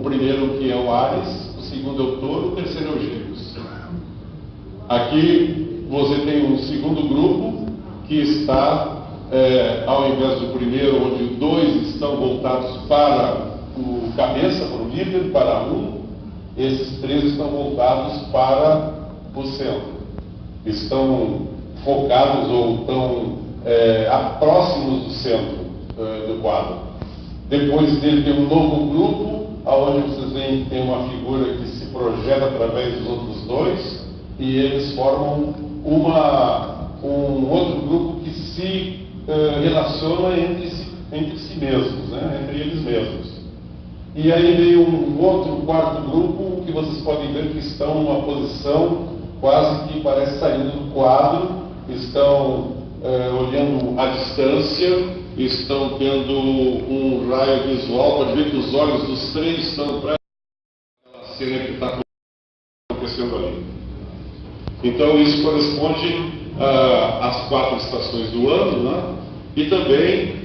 O primeiro que é o Áries, o segundo é o Touro, o terceiro é o Gêmeos. Aqui você tem um segundo grupo que está, ao invés do primeiro, onde dois estão voltados para o cabeça, para o líder, para um, esses três estão voltados para o centro. Estão focados ou estão próximos do centro do quadro. Depois dele tem um novo grupo, onde vocês veem que tem uma figura que se projeta através dos outros dois, e eles formam um outro grupo que se relaciona entre si mesmos, né? Entre eles mesmos. E aí veio um outro quarto grupo que vocês podem ver que estão numa posição quase que parece saindo do quadro, estão olhando à distância, estão tendo um raio visual, pode ver que os olhos dos três estão para aquela cena que está acontecendo ali. Então isso corresponde às 4 estações do ano, né? E também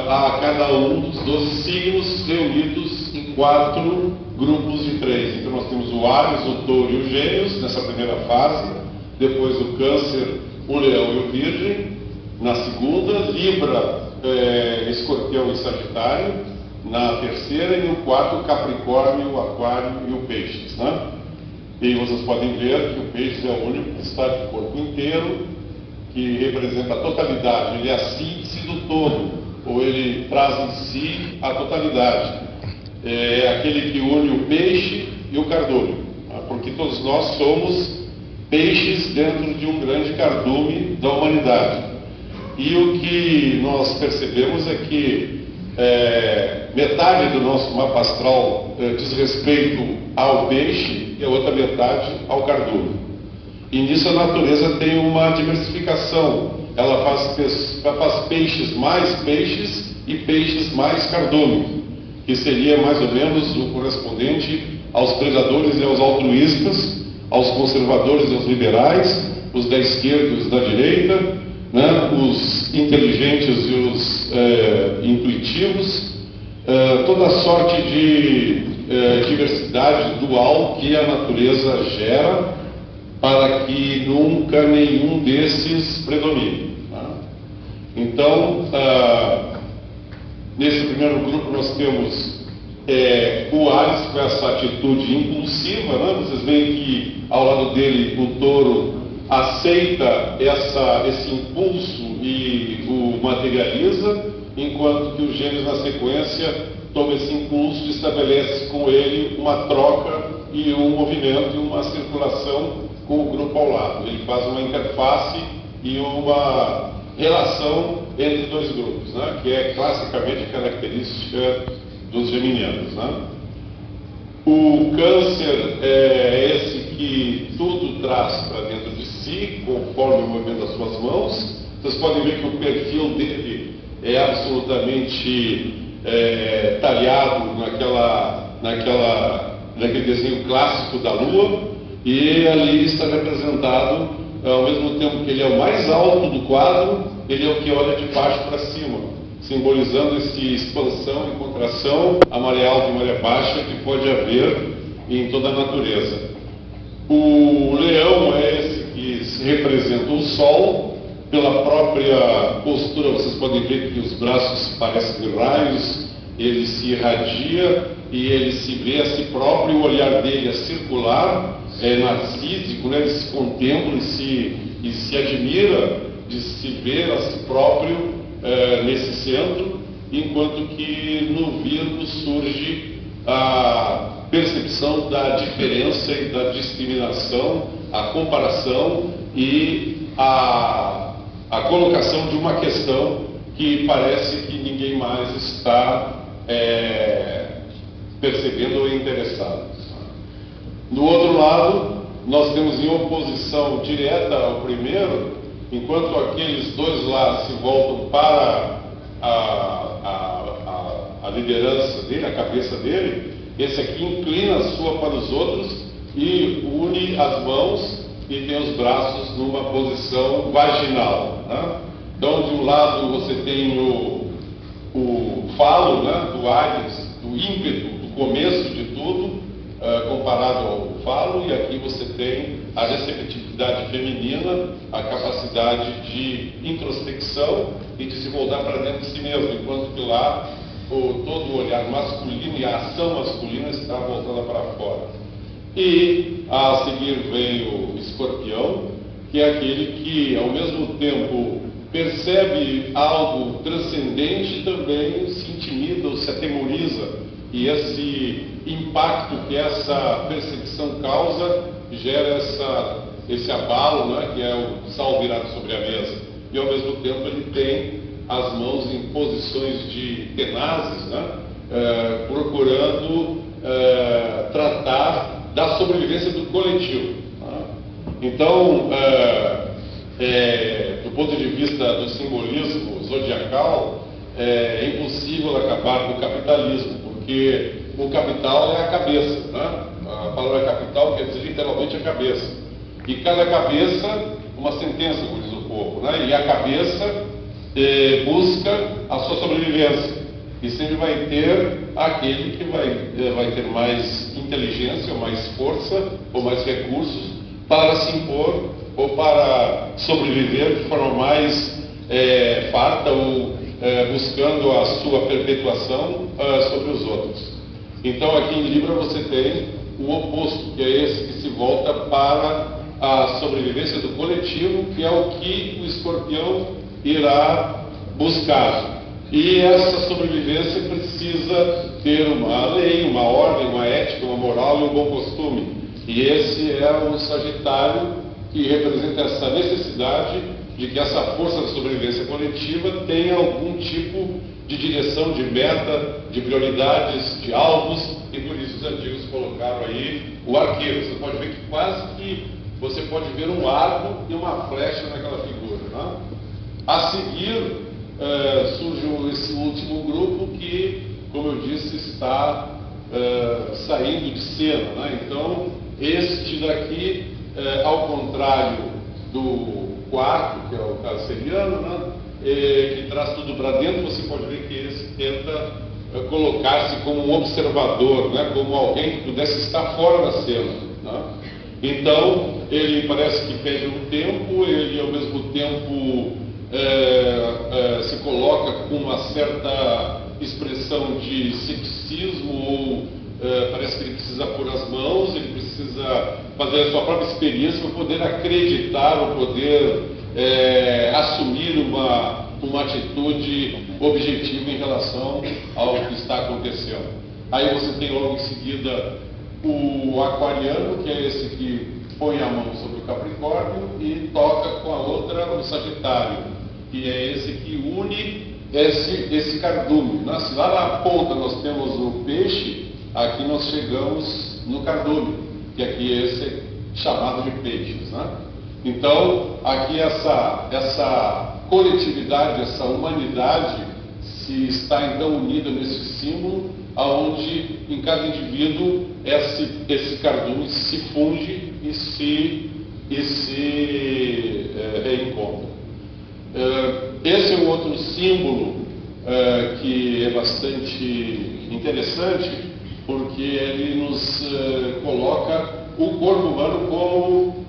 a cada um dos 12 signos reunidos em 4 grupos de 3. Então nós temos o Áries, o Touro e o Gêmeos nessa primeira fase, depois o Câncer, o Leão e o Virgem na segunda, Libra, Escorpião e Sagitário na terceira, e no quarto Capricórnio, o Aquário e o Peixes, né? E vocês podem ver que o Peixes é o único que está de corpo inteiro, que representa a totalidade, ele é a síntese do todo, ou ele traz em si a totalidade. É aquele que une o peixe e o cardume, porque todos nós somos peixes dentro de um grande cardume da humanidade. E o que nós percebemos é que metade do nosso mapa astral diz respeito ao peixe e a outra metade ao cardume. E nisso a natureza tem uma diversificação. Ela faz peixes mais peixes e peixes mais cardume, que seria mais ou menos o correspondente aos predadores e aos altruístas, aos conservadores e aos liberais, os da esquerda e os da direita, né? Os inteligentes e os intuitivos, toda sorte de diversidade dual que a natureza gera para que nunca nenhum desses predomine. Tá? Então, nesse primeiro grupo nós temos o Áries com essa atitude impulsiva, né? Vocês veem que ao lado dele o Touro aceita esse impulso e o materializa, enquanto que o Gêmeos na sequência toma esse impulso e estabelece com ele uma troca e um movimento e uma circulação com o grupo ao lado. Ele faz uma interface e uma relação entre dois grupos, né? Que é classicamente característica dos geminianos, né? O Câncer é esse que tudo traz para dentro de si, conforme o movimento das suas mãos. Vocês podem ver que o perfil dele é absolutamente talhado naquele desenho clássico da Lua, e ali está representado, ao mesmo tempo que ele é o mais alto do quadro, ele é o que olha de baixo para cima, simbolizando essa expansão e contração, a maré alta e maré baixa que pode haver em toda a natureza. O Leão é esse que representa o Sol. Pela própria postura, vocês podem ver que os braços parecem raios, ele se irradia e ele se vê a si próprio, o olhar dele é circular, é narcísico, né? Ele se contempla e se admira de se ver a si próprio nesse centro, enquanto que no Virgo surge a percepção da diferença e da discriminação, a comparação e a colocação de uma questão que parece que ninguém mais está percebendo ou interessado. Do outro lado, nós temos em oposição direta ao primeiro, enquanto aqueles dois lá se voltam para a liderança dele, a cabeça dele, esse aqui inclina a sua para os outros e une as mãos e tem os braços numa posição vaginal, né? Então, de um lado você tem o falo, né, do Áries, do ímpeto, do começo de tudo, comparado ao falo, e aqui você tem a receptividade feminina, a capacidade de introspecção e de se voltar para dentro de si mesmo, enquanto que lá todo o olhar masculino e a ação masculina está voltada para fora. E a seguir vem o Escorpião, que é aquele que ao mesmo tempo percebe algo transcendente, também se intimida ou se atemoriza, e esse impacto que essa percepção causa gera esse abalo, né, que é o sal virado sobre a mesa. E ao mesmo tempo ele tem as mãos em posições de tenazes, né, procurando tratar da sobrevivência do coletivo. Né? Então, do ponto de vista do simbolismo zodiacal, é impossível acabar com o capitalismo, porque o capital é a cabeça, né? A palavra capital quer dizer literalmente a cabeça. E cada cabeça, uma sentença, como diz o povo, né? E a cabeça busca a sua sobrevivência. E sempre vai ter aquele que vai ter mais inteligência, ou mais força, ou mais recursos para se impor ou para sobreviver de forma mais farta ou buscando a sua perpetuação sobre os outros. Então aqui em Libra você tem o oposto, que é esse que se volta para a sobrevivência do coletivo, que é o que o Escorpião irá buscar. E essa sobrevivência precisa ter uma lei, uma ordem, uma ética, uma moral e um bom costume. E esse é o Sagitário, que representa essa necessidade de que essa força da sobrevivência coletiva tenha algum tipo de direção, de meta, de prioridades, de alvos, e por isso os antigos colocaram aí o arqueiro. Você pode ver que quase que você pode ver um arco e uma flecha naquela figura. Né? A seguir surge esse último grupo que, como eu disse, está saindo de cena. Né? Então, este daqui, ao contrário do quarto, que é o canceriano, né? Que traz tudo para dentro, você pode ver que esse tenta colocar-se como um observador, né? Como alguém que pudesse estar fora da cena. Né? Então, ele parece que pede um tempo, ele ao mesmo tempo se coloca com uma certa expressão de ceticismo, ou parece que ele precisa pôr as mãos, ele precisa fazer a sua própria experiência para poder acreditar, ou poder assumir uma atitude objetiva em relação ao que está acontecendo. Aí você tem logo em seguida o Aquariano, que é esse que põe a mão sobre o Capricórnio e toca com a outra o Sagitário, que é esse que une esse cardume. Né? Se lá na ponta nós temos o peixe, aqui nós chegamos no cardume, que aqui é esse chamado de peixes. Né? Então, aqui essa coletividade, essa humanidade se está então unida nesse símbolo, aonde em cada indivíduo esse cardume se funde e se reencontra. Esse é um outro símbolo que é bastante interessante, porque ele nos coloca o corpo humano como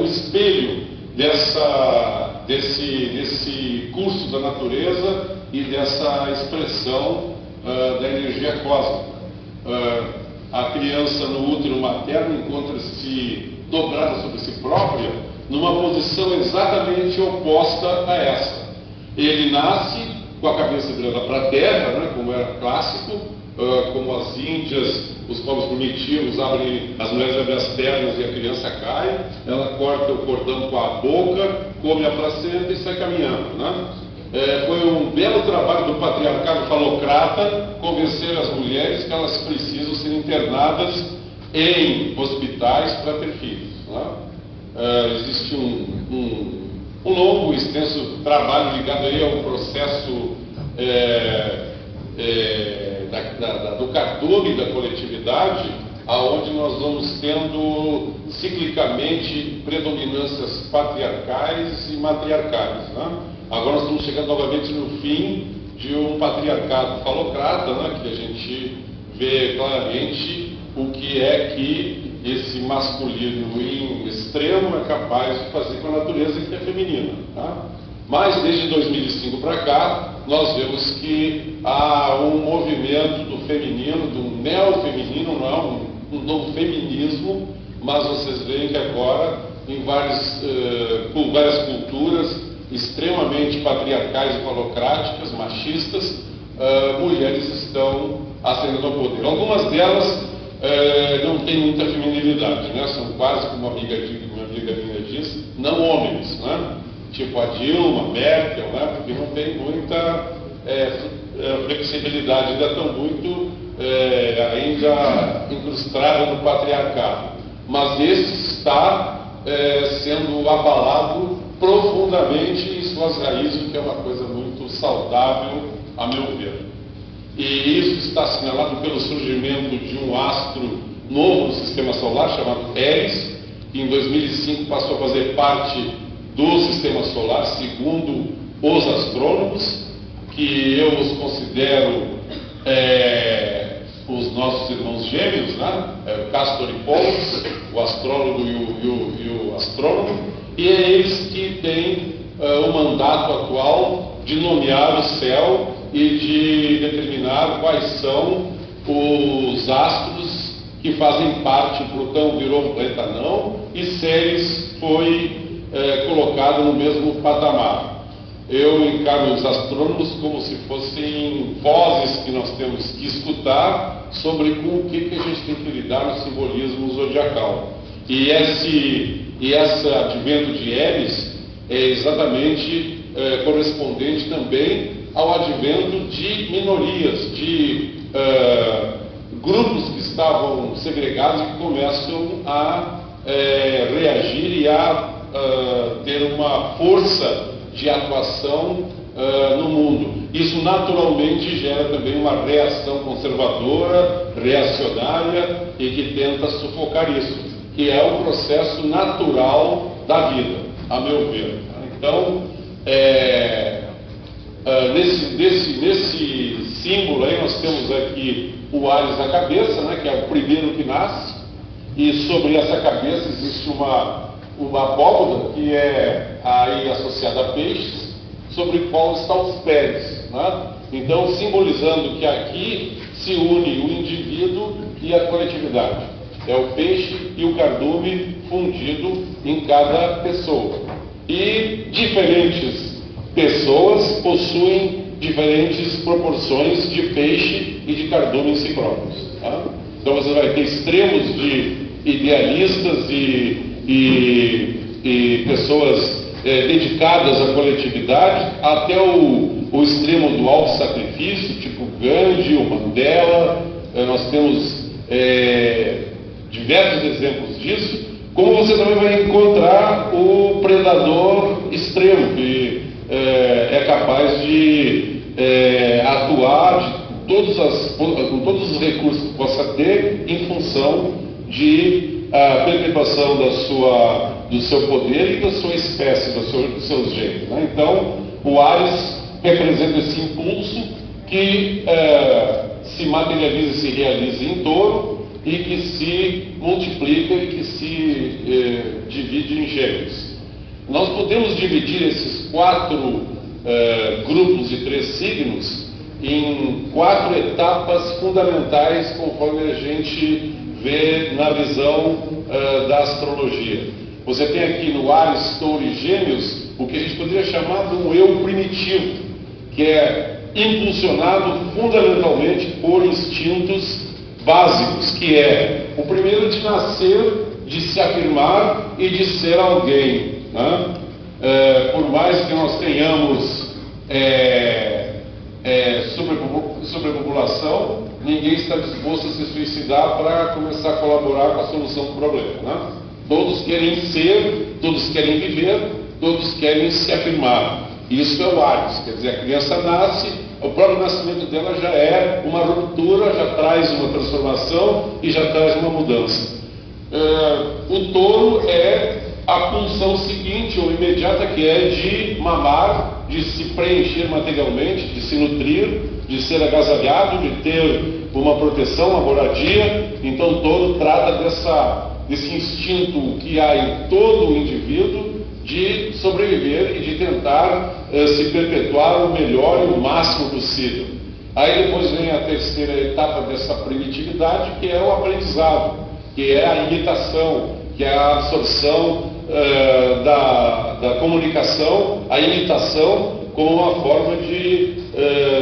um espelho desse curso da natureza e dessa expressão da energia cósmica. A criança no útero materno encontra-se dobrada sobre si própria numa posição exatamente oposta a essa. Ele nasce com a cabeça virada para a terra, né, como era clássico, como as índias, os povos primitivos, as mulheres abrem as pernas e a criança cai, ela corta o cordão com a boca, come a placenta e sai caminhando. Né? Foi um belo trabalho do patriarcado falocrata convencer as mulheres que elas precisam ser internadas em hospitais para ter filhos. Né? Existe um longo e extenso trabalho ligado aí ao processo do cardume da coletividade, aonde nós vamos tendo ciclicamente predominâncias patriarcais e matriarcais. Né? Agora nós estamos chegando novamente no fim de um patriarcado falocrata, né, que a gente vê claramente o que é que esse masculino em extremo é capaz de fazer com a natureza que é feminina. Tá? Mas desde 2005 para cá, nós vemos que há um movimento do feminino, do neofeminino, não é um novo feminismo, mas vocês veem que agora, em várias culturas extremamente patriarcais e falocráticas, machistas, mulheres estão ascendendo ao poder. Algumas delas não têm muita feminilidade, né? São quase, como uma amiga minha diz, não homens, né? Tipo a Dilma, Merkel, né? Porque não tem muita flexibilidade, ainda estão muito ainda incrustadas no patriarcado. Mas esse está sendo abalado profundamente em suas raízes, o que é uma coisa muito saudável, a meu ver. E isso está assinalado pelo surgimento de um astro novo no sistema solar, chamado Eris, que em 2005 passou a fazer parte do sistema solar, segundo os astrônomos, que eu os considero os nossos irmãos gêmeos, né? O Castor e Pollux, o astrólogo e o astrônomo, e é eles que têm o mandato atual de nomear o céu e de determinar quais são os astros que fazem parte. Plutão virou um planeta não, e Ceres foi colocado no mesmo patamar. Eu encaro os astrônomos como se fossem vozes que nós temos que escutar sobre com o que a gente tem que lidar no simbolismo zodiacal. E esse advento de Eris é exatamente correspondente também ao advento de minorias, de grupos que estavam segregados e que começam a reagir e a ter uma força de atuação no mundo. Isso naturalmente gera também uma reação conservadora, reacionária e que tenta sufocar isso, que é o processo natural da vida, a meu ver. Então, nesse símbolo aí nós temos aqui o Áries na cabeça, né, que é o primeiro que nasce, e sobre essa cabeça existe uma abóbora que é aí associada a peixes, sobre o qual estão os pés, né? Então, simbolizando que aqui se une o indivíduo e a coletividade. É o peixe e o cardume fundido em cada pessoa. E diferentes pessoas possuem diferentes proporções de peixe e de cardume em si próprios. Tá? Então você vai ter extremos de idealistas e pessoas dedicadas à coletividade, até o extremo do auto-sacrifício, tipo Gandhi, o Mandela. Nós temos diversos exemplos disso, como você também vai encontrar o predador extremo, que é capaz de atuar com todos os recursos que possa ter em função de perpetuação do seu poder e da sua espécie, dos seus gêneros. Né? Então, o Áries representa esse impulso que se materializa e se realiza em Touro e que se multiplica e que se divide em Gêmeos. Nós podemos dividir esses 4 grupos de 3 signos em 4 etapas fundamentais, conforme a gente vê na visão da astrologia. Você tem aqui no Áries, Touro e Gêmeos o que a gente poderia chamar de um eu primitivo, que é impulsionado fundamentalmente por instintos básicos, que é o primeiro de nascer, de se afirmar e de ser alguém. Né? Por mais que nós tenhamos sobrepopulação, ninguém está disposto a se suicidar para começar a colaborar com a solução do problema. Né? Todos querem ser, todos querem viver, todos querem se afirmar. Isso é o Áries, quer dizer, a criança nasce, o próprio nascimento dela já é uma ruptura, já traz uma transformação e já traz uma mudança. O Touro é a pulsão seguinte ou imediata, que é de mamar de se preencher materialmente, de se nutrir, de ser agasalhado, de ter uma proteção, uma moradia. Então todo trata desse instinto que há em todo o indivíduo de sobreviver e de tentar se perpetuar o melhor e o máximo possível. Aí depois vem a terceira etapa dessa primitividade, que é o aprendizado, que é a imitação, que é a absorção da comunicação, a imitação como uma forma de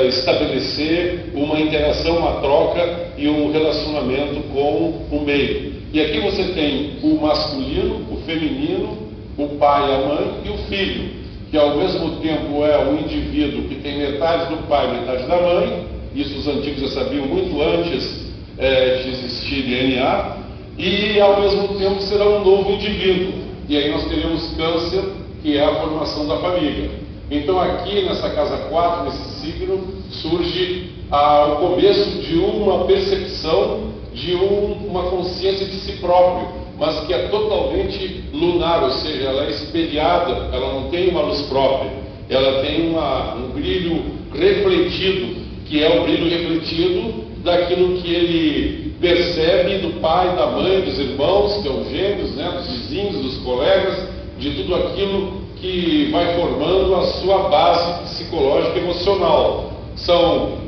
estabelecer uma interação, uma troca e um relacionamento com o meio. E aqui você tem o masculino, o feminino, o pai, a mãe e o filho, que ao mesmo tempo é o indivíduo que tem metade do pai e metade da mãe. Isso os antigos já sabiam muito antes de existir DNA. E ao mesmo tempo será um novo indivíduo. E aí nós teremos câncer, que é a formação da família. Então aqui nessa casa 4, nesse signo, surge o começo de uma percepção, de uma consciência de si próprio, mas que é totalmente lunar, ou seja, ela é espelhada, ela não tem uma luz própria, ela tem um brilho refletido, que é o brilho refletido daquilo que ele percebe do pai, da mãe, dos irmãos, que são gêmeos, né, dos vizinhos, dos colegas, de tudo aquilo que vai formando a sua base psicológica e emocional. São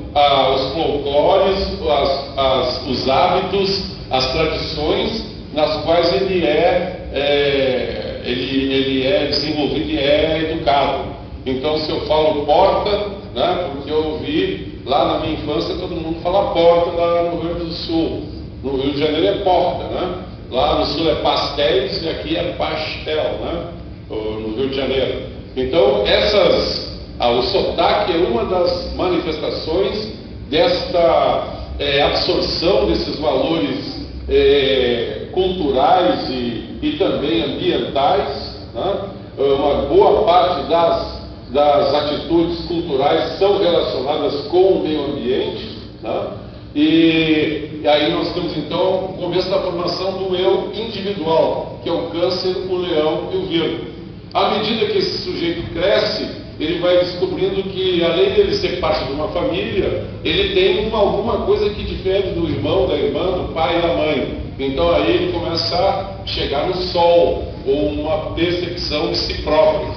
os folclores, os hábitos, as tradições nas quais ele é desenvolvido e é educado. Então, se eu falo porta, né, porque eu ouvi lá na minha infância todo mundo fala porta lá no Rio Grande do Sul. No Rio de Janeiro é porta, né? Lá no Sul é pastéis e aqui é pastel, né? No Rio de Janeiro. Então, o sotaque é uma das manifestações desta absorção desses valores culturais e também ambientais, né? Uma boa parte das atitudes culturais são relacionadas com o meio ambiente, né? E aí nós temos então o começo da formação do eu individual, que é o Câncer, o Leão e o Virgo. À medida que esse sujeito cresce, ele vai descobrindo que, além dele ser parte de uma família, ele tem alguma coisa que difere do irmão, da irmã, do pai e da mãe. Então aí ele começa a chegar no sol, ou uma percepção de si próprio.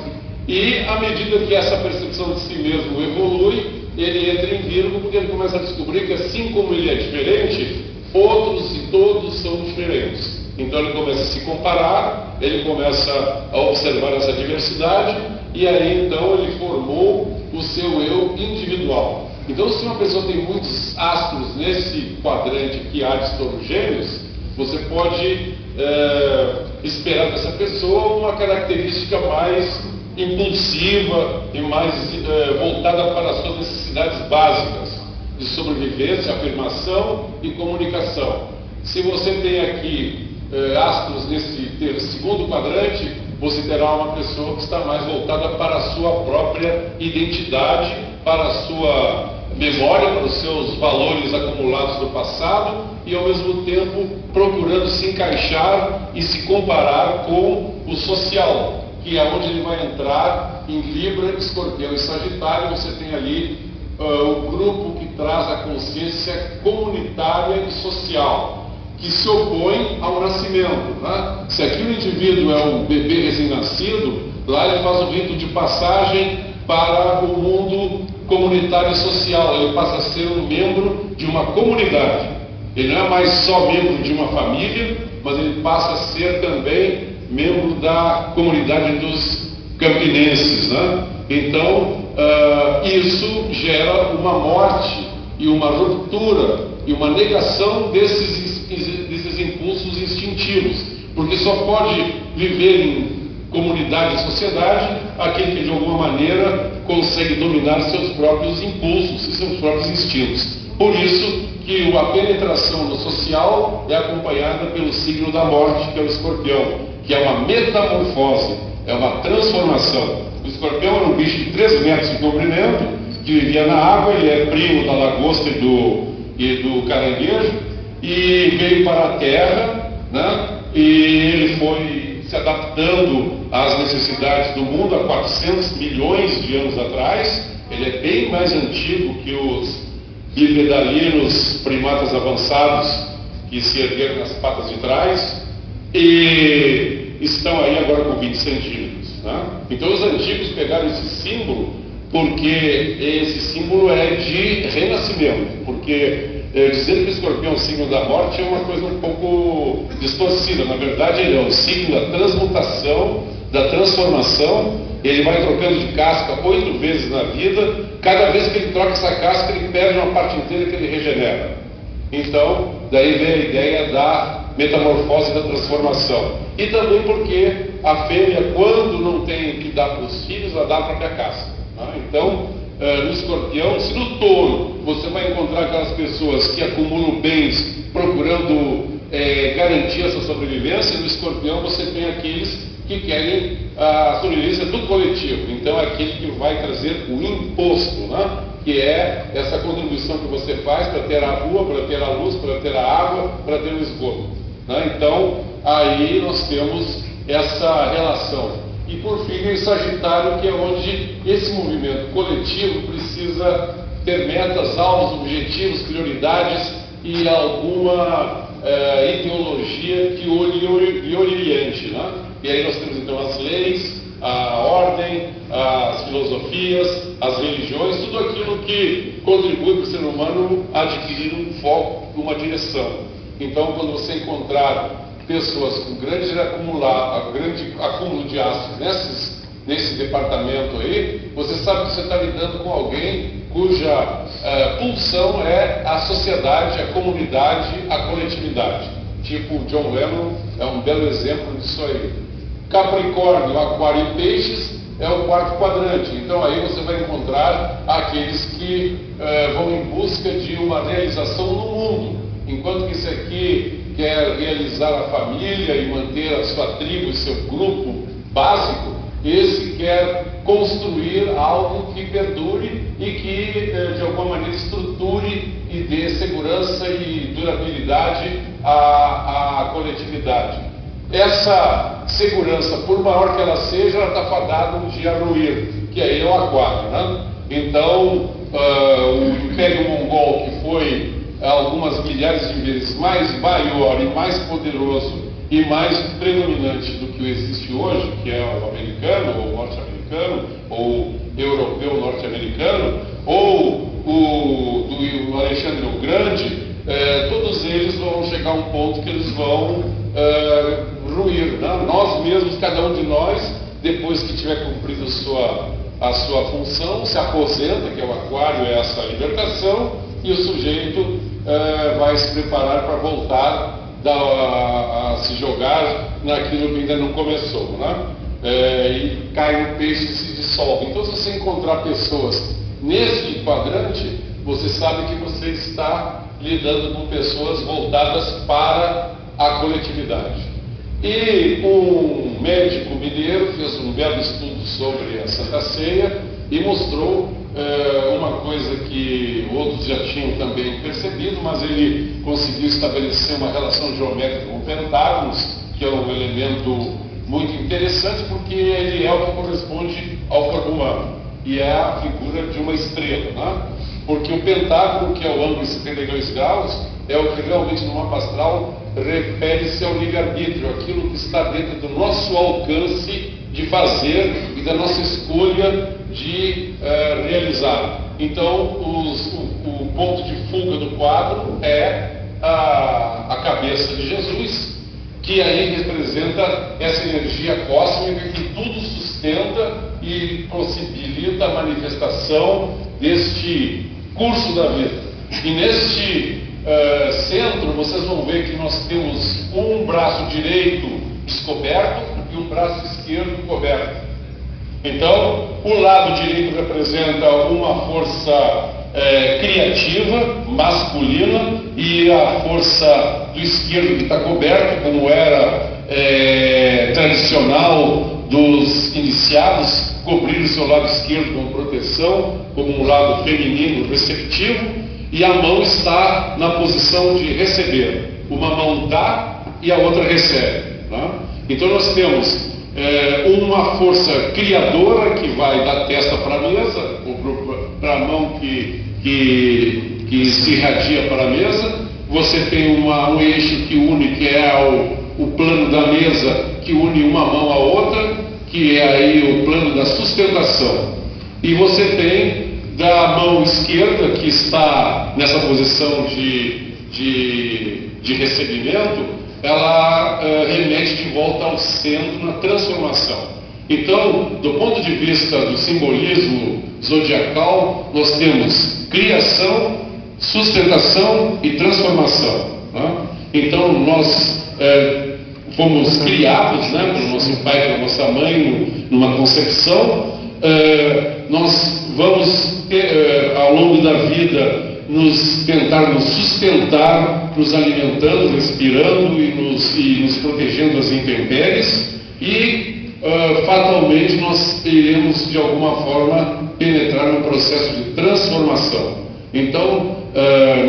E à medida que essa percepção de si mesmo evolui, ele entra em Virgo, porque ele começa a descobrir que, assim como ele é diferente, outros e todos são diferentes. Então ele começa a se comparar, ele começa a observar essa diversidade, e aí então ele formou o seu eu individual. Então, se uma pessoa tem muitos astros nesse quadrante que há de touro Gêmeos, você pode esperar dessa pessoa uma característica mais impulsiva e mais voltada para as suas necessidades básicas de sobrevivência, afirmação e comunicação. Se você tem aqui astros nesse segundo quadrante, você terá uma pessoa que está mais voltada para a sua própria identidade, para a sua memória, para os seus valores acumulados do passado, e ao mesmo tempo procurando se encaixar e se comparar com o social, que é onde ele vai entrar em Libra, Escorpião e Sagitário. Você tem ali o grupo que traz a consciência comunitária e social, que se opõe ao nascimento, né? Se aqui o indivíduo é um bebê recém-nascido, lá ele faz o rito de passagem para o mundo comunitário e social. Ele passa a ser um membro de uma comunidade. Ele não é mais só membro de uma família, mas ele passa a ser também membro da comunidade dos campinenses, né? Então, isso gera uma morte e uma ruptura e uma negação desses impulsos instintivos, porque só pode viver em comunidade e sociedade aquele que de alguma maneira consegue dominar seus próprios impulsos e seus próprios instintos. Por isso que a penetração no social é acompanhada pelo signo da morte, que é o Escorpião, que é uma metamorfose, é uma transformação. O Escorpião era um bicho de 3 metros de comprimento, que vivia na água. Ele é primo da lagosta e do caranguejo, e veio para a Terra, né? E ele foi se adaptando às necessidades do mundo há 400 milhões de anos atrás. Ele é bem mais antigo que os bipedalinos, primatas avançados, que se ergueram nas patas de trás, e estão aí agora com 20 centímetros. Né? Então os antigos pegaram esse símbolo porque esse símbolo é de renascimento, porque dizer que o escorpião é o signo da morte é uma coisa um pouco distorcida. Na verdade, ele é o signo da transmutação, da transformação. Ele vai trocando de casca 8 vezes na vida. Cada vez que ele troca essa casca, ele perde uma parte inteira que ele regenera. Então, daí vem a ideia da metamorfose, da transformação. E também porque a fêmea, quando não tem o que dar para os filhos, ela dá a própria casca. Então, no escorpião, se no touro você vai encontrar aquelas pessoas que acumulam bens procurando garantir a sua sobrevivência, no escorpião você tem aqueles que querem a sobrevivência do coletivo. Então é aquele que vai trazer o imposto, né? Que é essa contribuição que você faz para ter a rua, para ter a luz, para ter a água, para ter o esgoto. Né? Então aí nós temos essa relação. E por fim vem Sagitário, que é onde esse movimento coletivo precisa ter metas, alvos, objetivos, prioridades e alguma ideologia que o oriente, né? E aí nós temos então as leis, a ordem, as filosofias, as religiões, tudo aquilo que contribui para o ser humano adquirir um foco, uma direção. Então, quando você encontrar pessoas com grande acúmulo de astros nesse departamento aí, você sabe que você está lidando com alguém cuja pulsão é a sociedade, a comunidade, a coletividade. Tipo John Lennon é um belo exemplo disso aí. Capricórnio, Aquário e Peixes é o quarto quadrante. Então aí você vai encontrar aqueles que vão em busca de uma realização no mundo, enquanto que esse aqui quer realizar a família e manter a sua tribo e seu grupo básico, esse quer construir algo que perdure e que de alguma maneira estruture e dê segurança e durabilidade à coletividade. Essa segurança, por maior que ela seja, ela está fadada um dia a ruir, que aí é o Aquário, né? Então, o Império Mongol, que foi algumas milhares de vezes mais maior e mais poderoso e mais predominante do que existe hoje, que é o americano, ou norte-americano, ou europeu norte-americano, ou do Alexandre o Grande, todos eles vão chegar a um ponto que eles vão ruir, né? Nós mesmos, cada um de nós, depois que tiver cumprido a sua função, se aposenta, que é o Aquário, é essa libertação, e o sujeito vai se preparar para voltar a se jogar naquilo que ainda não começou, né? E cai no peixe e se dissolve. Então, se você encontrar pessoas nesse quadrante, você sabe que você está lidando com pessoas voltadas para a coletividade. E um médico mineiro fez um belo estudo sobre a Santa Ceia e mostrou uma coisa que outros já tinham também percebido, mas ele conseguiu estabelecer uma relação geométrica com pentágonos, que é um elemento muito interessante, porque ele é o que corresponde ao corpo humano, e é a figura de uma estrela, né? Porque o pentágono, que é o ângulo de 72 graus, é o que realmente no mapa astral refere-se ao livre-arbítrio, aquilo que está dentro do nosso alcance de fazer e da nossa escolha de realizar. Então, o ponto de fuga do quadro é a cabeça de Jesus, que aí representa essa energia cósmica que tudo sustenta e possibilita a manifestação deste curso da vida. E neste centro, vocês vão ver que nós temos um braço direito descoberto e um braço esquerdo coberto. Então, o lado direito representa uma força criativa, masculina, e a força do esquerdo que está coberto, como era tradicional dos iniciados, cobrir o seu lado esquerdo com proteção, como um lado feminino receptivo, e a mão está na posição de receber. Uma mão dá e a outra recebe, né? Então nós temos uma força criadora que vai da testa para a mesa, ou para a mão que se irradia para a mesa. Você tem um eixo que une, que é o plano da mesa, que une uma mão à outra, que é aí o plano da sustentação. E você tem da mão esquerda, que está nessa posição de recebimento, ela remete de volta ao centro na transformação. Então, do ponto de vista do simbolismo zodiacal, nós temos criação, sustentação e transformação, né? Então, nós fomos criados, né, pelo nosso pai e pela nossa mãe numa concepção. Nós vamos ao longo da vida tentar nos sustentar, nos alimentando, respirando e nos protegendo das intempéries, e fatalmente nós iremos de alguma forma penetrar no processo de transformação. Então,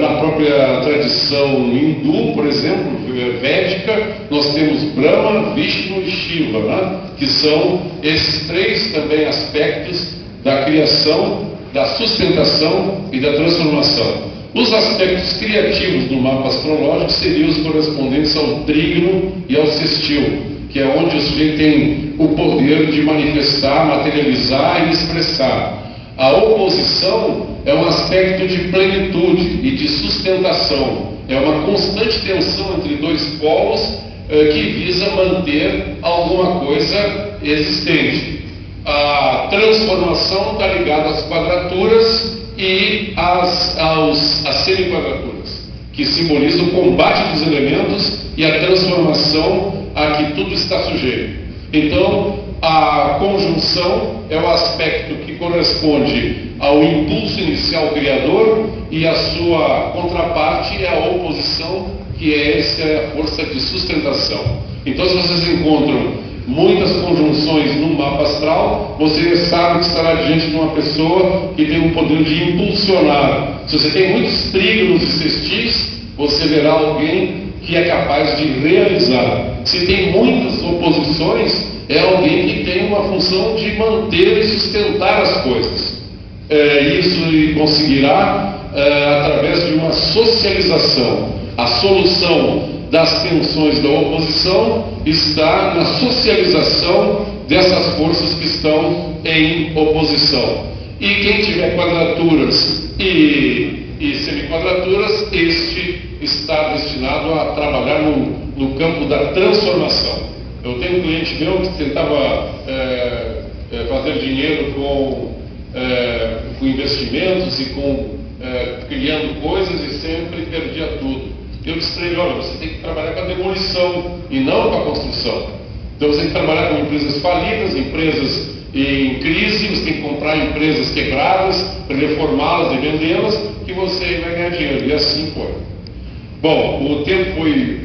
na própria tradição hindu, por exemplo, védica, nós temos Brahma, Vishnu e Shiva, né? Que são esses três também aspectos da criação, da sustentação e da transformação. Os aspectos criativos do mapa astrológico seriam os correspondentes ao trígono e ao sextil, que é onde o sujeito tem o poder de manifestar, materializar e expressar. A oposição é um aspecto de plenitude e de sustentação. É uma constante tensão entre dois polos que visa manter alguma coisa existente. A transformação está ligada às quadraturas e às semiquadraturas, que simbolizam o combate dos elementos e a transformação a que tudo está sujeito. Então, a conjunção é o aspecto que corresponde ao impulso inicial criador, e a sua contraparte é a oposição, que é a força de sustentação. Então, se vocês encontram muitas conjunções no mapa astral, você sabe que estará diante de uma pessoa que tem um poder de impulsionar. Se você tem muitos trígonos e sextis, você verá alguém que é capaz de realizar. Se tem muitas oposições, é alguém que tem uma função de manter e sustentar as coisas. Isso conseguirá através de uma socialização. A solução das tensões da oposição está na socialização dessas forças que estão em oposição. E quem tiver quadraturas e semiquadraturas, este está destinado a trabalhar no campo da transformação. Eu tenho um cliente meu que tentava fazer dinheiro com investimentos e criando coisas, e sempre perdia tudo. Eu disse para ele: olha, você tem que trabalhar com a demolição e não com a construção. Então você tem que trabalhar com empresas falidas, empresas em crise, você tem que comprar empresas quebradas, reformá-las e vendê-las, que você vai ganhar dinheiro. E assim foi. Bom, o tempo foi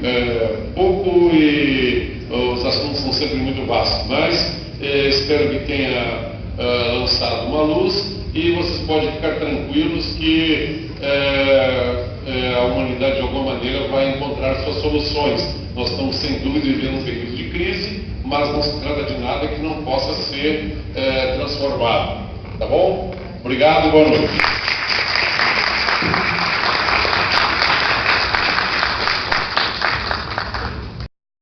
pouco e os assuntos são sempre muito vastos, mas espero que tenha lançado uma luz, e vocês podem ficar tranquilos que a humanidade de alguma maneira vai encontrar suas soluções. Nós estamos sem dúvida vivendo um período de crise, mas não se trata de nada que não possa ser transformado. Tá bom? Obrigado e boa noite.